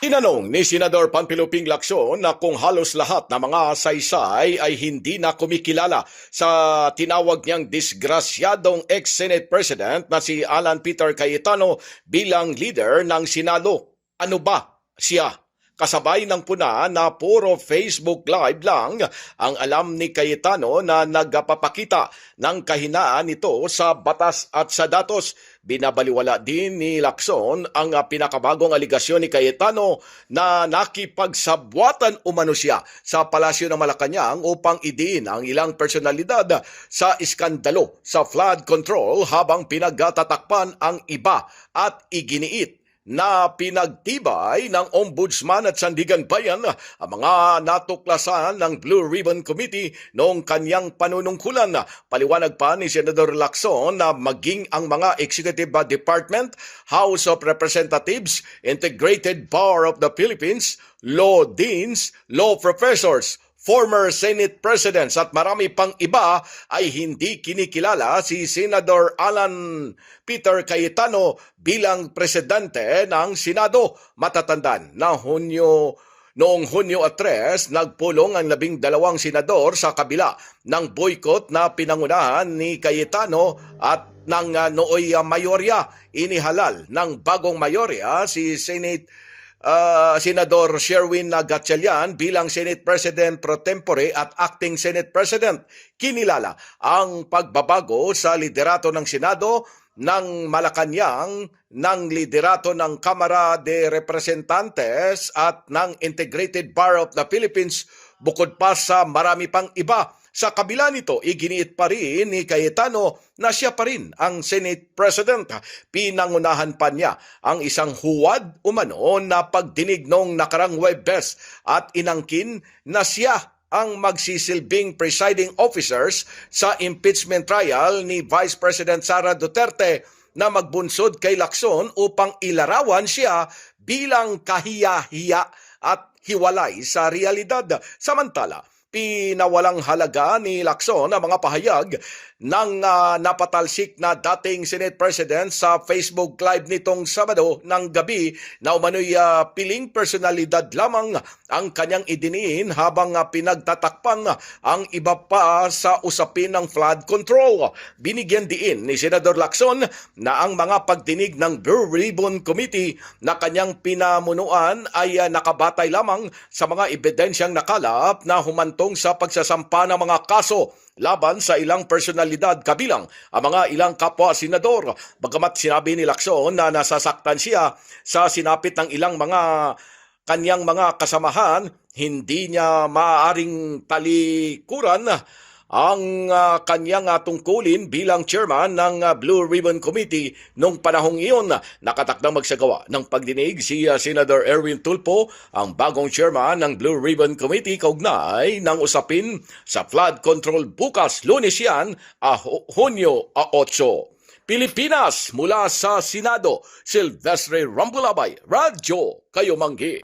Tinanong ni Senador Panfilo Ping Lacson na kung halos lahat ng mga saysay ay hindi na kumikilala sa tinawag niyang disgrasyadong ex-Senate President na si Alan Peter Cayetano bilang leader ng Senado. Ano ba siya? Kasabay ng puna na puro Facebook Live lang ang alam ni Cayetano na nagpapakita ng kahinaan nito sa batas at sa datos. Binabaliwala din ni Lacson ang pinakabagong aligasyon ni Cayetano na nakipagsabwatan umano siya sa Palasyo ng Malacanang upang idiin ang ilang personalidad sa iskandalo sa flood control habang pinagtatakpan ang iba at iginiit na pinagtibay ng Ombudsman at Sandigan Bayan ang mga natuklasan ng Blue Ribbon Committee noong kanyang panunungkulan. Paliwanag pa ni Senador Lacson na maging ang mga Executive Department, House of Representatives, Integrated Bar of the Philippines, Law Deans, Law Professors, former Senate Presidents at marami pang iba ay hindi kinikilala si Senador Alan Peter Cayetano bilang presidente ng Senado. Matatandaan na noong Hunyo 3, nagpulong ang 12 senador sa kabila ng boycott na pinangunahan ni Cayetano at ng nooy mayorya. Inihalal ng bagong mayorya si Senador Sherwin Gatchalian bilang Senate President pro tempore at Acting Senate President. Kinilala ang pagbabago sa liderato ng Senado ng Malacanang, ng liderato ng Kamara de Representantes at ng Integrated Bar of the Philippines, bukod pa sa marami pang iba. Sa kabila nito, iginiit pa rin ni Cayetano na siya pa rin ang Senate President. Pinangunahan pa niya ang isang huwad umano na pagdinig noong nakarang Huwebes at inangkin na siya ang magsisilbing presiding officers sa impeachment trial ni Vice President Sara Duterte na magbunsod kay Lacson upang ilarawan siya bilang kahiya-hiya at hiwalay sa realidad. Samantala, pinawalang halaga ni Lacson ang mga pahayag ng napatalsik na dating Senate President sa Facebook Live nitong Sabado ng gabi na umano'y piling personalidad lamang ang kanyang idiniin habang pinagtatakpan ang iba pa sa usapin ng flood control. Binigyan diin ni Senador Lacson na ang mga pagdinig ng Blue Ribbon Committee na kanyang pinamunuan ay nakabatay lamang sa mga ebidensyang nakalap na humantong sa pagsasampa ng mga kaso laban sa ilang personalidad kabilang ang mga ilang kapwa-senador. Bagamat sinabi ni Lacson na nasasaktan siya sa sinapit ng ilang kanyang mga kasamahan, hindi niya maaaring talikuran ang kanyang tungkulin bilang chairman ng Blue Ribbon Committee. Noong panahong iyon, nakatakdang magsagawa ng pagdinig si Senator Erwin Tulfo, ang bagong chairman ng Blue Ribbon Committee, kaugnay ng usapin sa flood control bukas, Lunes yan, Hunyo 8. Pilipinas, mula sa Senado, Silvestre Rambulabay, Radyo Kayo Manggi.